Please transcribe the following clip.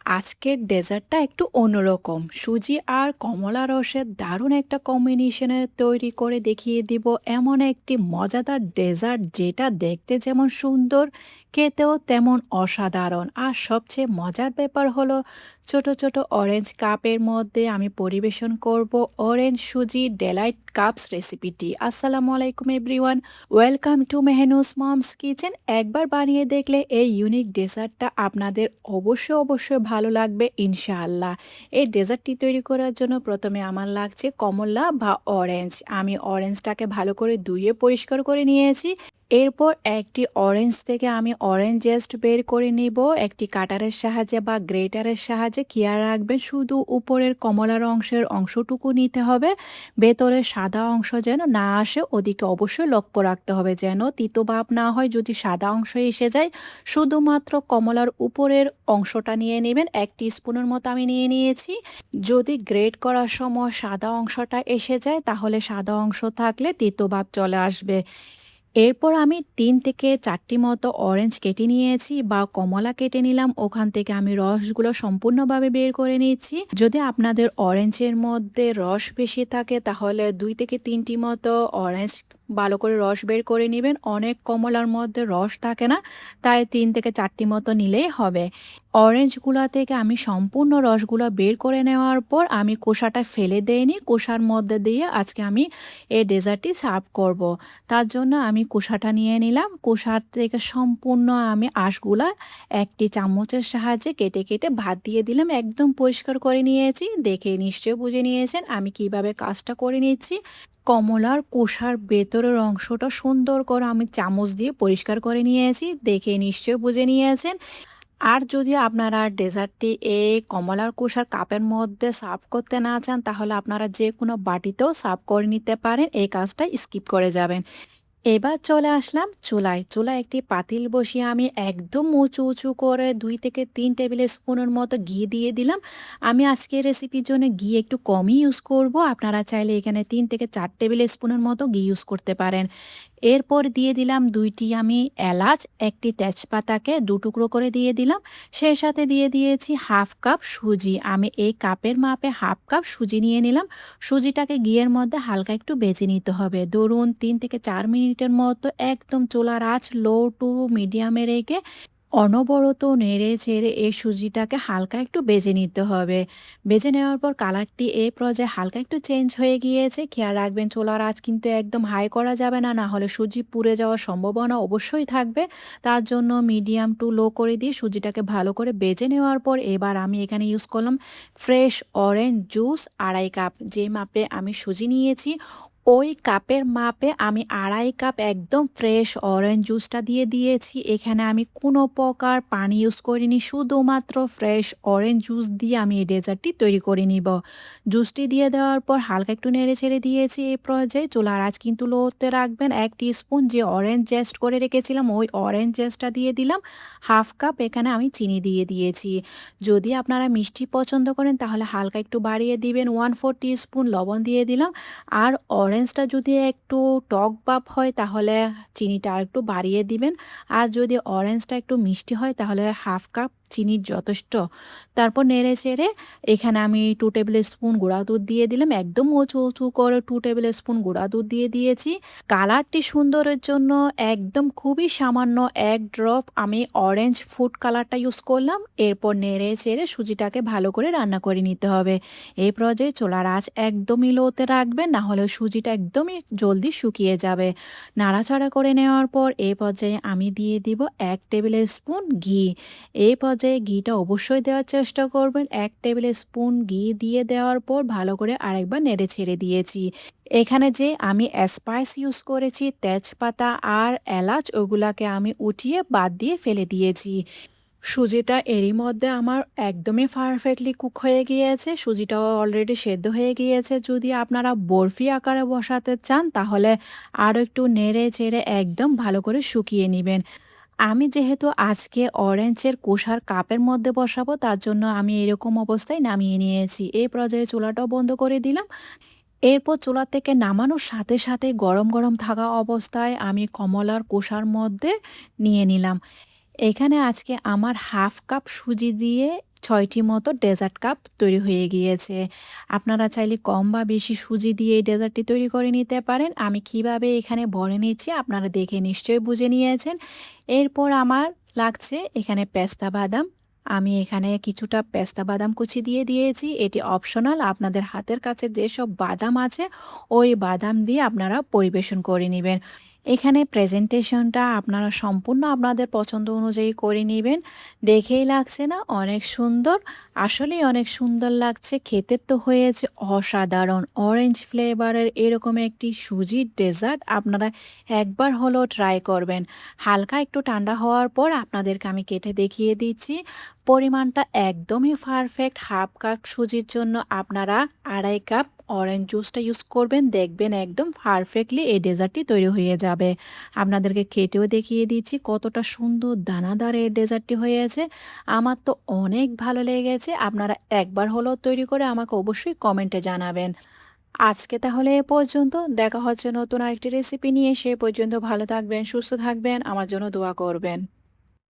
আজকের ডেজার্টটা একটু অন্যরকম। সুজি আর কমলা রসের দারুণ একটা কম্বিনেশনে তৈরি করে দেখিয়ে দিব এমন একটি মজাদার ডেজার্ট যেটা দেখতে যেমন সুন্দর, খেতেও তেমন অসাধারণ। আর সবচেয়ে মজার ব্যাপার হলো ছোট ছোট অরেঞ্জ কাপের মধ্যে আমি পরিবেশন করব অরেঞ্জ সুজি ডেলাইট কাপস রেসিপিটি। আসসালামু আলাইকুম everyone, welcome to Mehnu's mom's kitchen. একবার বানিয়ে দেখলে এই ইউনিক ডেজার্টটা আপনাদের অবশ্যই ভালো লাগবে ইনশাআল্লাহ। এই ডেজার্টটি তৈরি করার জন্য প্রথমে আমার লাগছে কমলা বা অরেঞ্জ। আমি অরেঞ্জটাকে ভালো করে ধুয়ে পরিষ্কার করে নিয়েছি। এরপর একটি অরেঞ্জ থেকে আমি অরেঞ্জ জেস্ট বের করে নিব একটি কাটারের সাহায্যে বা গ্রেটারের সাহায্যে। খেয়াল রাখবেন শুধু উপরের কমলার অংশটুকু নিতে হবে, ভেতরের সাদা অংশ যেন না আসে ওদিকে অবশ্যই লক্ষ্য রাখতে হবে যেন তিতো ভাব না হয়। যদি সাদা অংশ এসে যায় শুধুমাত্র কমলার উপরের অংশটা নিয়ে নেবেন। 1 টিস্পুনের মতো আমি নিয়ে নিয়েছি। যদি গ্রেট করার সময় সাদা অংশটা এসে যায় তাহলে সাদা অংশ থাকলে তিতো ভাব চলে আসবে। এরপর আমি 3 থেকে 4টি মতো অরেঞ্জ কেটে নিয়েছি বা কমলা কেটে নিলাম, ওখান থেকে আমি রসগুলো সম্পূর্ণভাবে বের করে নিচ্ছি। যদি আপনাদের অরেঞ্জের মধ্যে রস বেশি থাকে তাহলে 2 থেকে 3টি মতো অরেঞ্জ ভালো করে রস বের করে নেবেন। অনেক কমলার মধ্যে রস থাকে না, তাই 3 থেকে 4টি মতো নিলেই হবে। অরেঞ্জগুলো থেকে আমি সম্পূর্ণ রসগুলো বের করে নেওয়ার পর আমি কোষাটা ফেলে দেইনি, কোষার মধ্যে দিয়ে আজকে আমি এই ডেজার্টটি সার্ভ করব। তার জন্য আমি কোষাটা নিয়ে নিলাম। কোষার থেকে সম্পূর্ণ আমি আঁশগুলা একটি চামচের সাহায্যে কেটে কেটে ভাত দিয়ে দিলাম। একদম পরিষ্কার করে নিয়েছি, দেখে নিশ্চয়ই বুঝে নিয়েছেন আমি কিভাবে কাজটা করে নিচ্ছি। কমলার কোষার ভেতরের অংশটা সুন্দর করে আমি চামচ দিয়ে পরিষ্কার করে নিয়েছি, দেখে নিশ্চয়ই বুঝে নিয়েছেন। আর যদি আপনারা ডেজার্টটি এই কমলার কোষার কাপের মধ্যে সার্ভ করতে না চান তাহলে আপনারা যে কোনো বাটিতেও সার্ভ করে নিতে পারেন, এই কাজটা স্কিপ করে যাবেন। এবার চলে আসলাম চুলায় একটি পাতিল বসিয়ে আমি একদম উঁচু করে 2 থেকে 3 টেবিল স্পুনের মতো ঘি দিয়ে দিলাম। আমি আজকের রেসিপির জন্য ঘি একটু কমই ইউজ করব, আপনারা চাইলে এখানে 3 থেকে 4 টেবিল স্পুনের মতো ঘি ইউজ করতে পারেন। এরপর দিয়ে দিলাম 2টি আমি এলাচ, একটি তেজপাতাকে 2 টুকরো করে দিয়ে দিলাম। সেই সাথে দিয়ে দিয়েছি হাফ কাপ সুজি। আমি এই কাপের মাপে হাফ কাপ সুজি নিয়ে নিলাম। সুজিটাকে ঘিয়ের মধ্যে হালকা একটু ভেজে নিতে হবে, ধরুন 3 থেকে 4 মিনিটের মতো। একদম চুলার আঁচ লো টু মিডিয়ামে রেখে অনবরত নেড়ে চেড়ে এই সুজিটাকে হালকা একটু ভেজে নিতে হবে। ভেজে নেওয়ার পর কালারটি এই পর্যায়ে হালকা একটু চেঞ্জ হয়ে গিয়েছে। খেয়াল রাখবেন চুলার আঁচ কিন্তু একদম হাই করা যাবে না, না হলে সুজি পুড়ে যাওয়ার সম্ভাবনা অবশ্যই থাকবে। তার জন্য মিডিয়াম টু লো করে দিয়ে সুজিটাকে ভালো করে ভেজে নেওয়ার পর এবার আমি এখানে ইউজ করলাম ফ্রেশ অরেঞ্জ জুস 2.5 কাপ। যে মাপে আমি সুজি নিয়েছি ওই কাপের মাপে আমি 2.5 কাপ একদম ফ্রেশ অরেঞ্জ জুসটা দিয়ে দিয়েছি। এখানে আমি কোনো প্রকার পানি ইউজ করিনি, শুধুমাত্র ফ্রেশ অরেঞ্জ জুস দিয়ে আমি এই ডেজার্টটি তৈরি করে নিব। জুসটি দিয়ে দেওয়ার পর হালকা একটু নেড়ে ছেড়ে দিয়েছি। এই পর্যায়ে চুলার আঁচ কিন্তু লোতে রাখবেন। 1 টিস্পুন যে অরেঞ্জ জেস্ট করে রেখেছিলাম ওই অরেঞ্জ জেস্টটা দিয়ে দিলাম। হাফ কাপ এখানে আমি চিনি দিয়ে দিয়েছি। যদি আপনারা মিষ্টি পছন্দ করেন তাহলে হালকা একটু বাড়িয়ে দিবেন। 1/4 টিস্পুন লবণ দিয়ে দিলাম। আর অরেঞ্জটা যদি একটু টক ভাব হয় তাহলে চিনিটা আর একটু বাড়িয়ে দিবেন। আর যদি অরেঞ্জটা একটু মিষ্টি হয় তাহলে হাফ কাপ চিনির যথেষ্ট। তারপর নেড়ে চেড়ে এখানে আমি 2 টেবিল স্পুন গুঁড়া দুধ দিয়ে দিলাম। একদম উঁচু করে 2 টেবিল স্পুন গুঁড়া দুধ দিয়ে দিয়েছি। কালারটি সুন্দরের জন্য একদম খুবই সামান্য 1 ড্রপ আমি অরেঞ্জ ফুড কালারটা ইউজ করলাম। এরপর নেড়ে চেড়ে সুজিটাকে ভালো করে রান্না করে নিতে হবে। এই পর্যায়ে চুলার আঁচ একদমই লোতে রাখবেন, না হলে সুজিটা একদমই জলদি শুকিয়ে যাবে। নাড়াচাড়া করে নেওয়ার পর এই পর্যায়ে আমি দিয়ে দিব 1 টেবিল স্পুন ঘি। এই পর্যায়ে ঘিটা অবশ্যই দেওয়ার চেষ্টা করবেন। 1 টেবিল স্পুন ঘি দিয়ে দেওয়ার পর ভালো করে আরেকবার নেড়ে ছেড়ে দিয়েছি। এখানে যে আমি স্পাইস ইউজ করেছি তেজপাতা আর এলাচ, ওগুলাকে আমি উঠিয়ে বাদ দিয়ে ফেলে দিয়েছি। সুজিটা এরই মধ্যে আমার একদমই পারফেক্টলি কুক হয়ে গিয়েছে, সুজিটাও অলরেডি সেদ্ধ হয়ে গিয়েছে। যদি আপনারা বরফি আকারে বসাতে চান তাহলে আরও একটু নেড়ে চেড়ে একদম ভালো করে শুকিয়ে নেবেন। আমি যেহেতু আজকে অরেঞ্জের কোষার কাপের মধ্যে বসাবো তার জন্য আমি এরকম অবস্থায় নামিয়ে নিয়েছি। এই পর্যায়ে চুলাটাও বন্ধ করে দিলাম। এরপর চুলা থেকে নামানোর সাথে সাথে গরম গরম থাকা অবস্থায় আমি কমলার কোষার মধ্যে নিয়ে নিলাম। এখানে আজকে আমার হাফ কাপ সুজি দিয়ে 6টি মতো ডেজার্ট কাপ তৈরি হয়ে গিয়েছে। আপনারা চাইলে কম বা বেশি সুজি দিয়ে এই ডেজার্টটি তৈরি করে নিতে পারেন। আমি কিভাবে এখানে ভরে নিচ্ছি আপনারা দেখে নিশ্চয়ই বুঝে নিয়েছেন। এরপর আমার লাগছে এখানে পেস্তা বাদাম। আমি এখানে কিছুটা পেস্তা বাদাম কুচি দিয়ে দিয়েছি। এটি অপশনাল, আপনাদের হাতের কাছে যেসব বাদাম আছে ওই বাদাম দিয়ে আপনারা পরিবেশন করে নেবেন। এখানে প্রেজেন্টেশনটা আপনারা সম্পূর্ণ আপনাদের পছন্দ অনুযায়ী করে নেবেন। দেখেই লাগছে না অনেক সুন্দর? আসলেই অনেক সুন্দর লাগছে। খেতে তো হয়েছে অসাধারণ। অরেঞ্জ ফ্লেভারের এরকম একটি সুজির ডেজার্ট আপনারা একবার হলেও ট্রাই করবেন। হালকা একটু ঠান্ডা হওয়ার পর আপনাদেরকে আমি কেটে দেখিয়ে দিচ্ছি। পরিমাণটা একদমই পারফেক্ট। হাফ কাপ সুজির জন্য আপনারা 2.5 কাপ অরেঞ্জ জুসটা ইউজ করবেন। দেখবেন একদম পারফেক্টলি এই ডেজার্টটি তৈরি হয়ে যাবে। আপনাদেরকে কেটেও দেখিয়ে দিচ্ছি কতটা সুন্দর দানাদার এই ডেজার্টটি হয়েছে। আমার তো অনেক ভালো লেগেছে। আপনারা একবার হলেও তৈরি করে আমাকে অবশ্যই কমেন্টে জানাবেন। আজকে তাহলে এ পর্যন্ত। দেখা হচ্ছে নতুন আরেকটি রেসিপি নিয়ে। সে পর্যন্ত ভালো থাকবেন, সুস্থ থাকবেন, আমার জন্য দোয়া করবেন।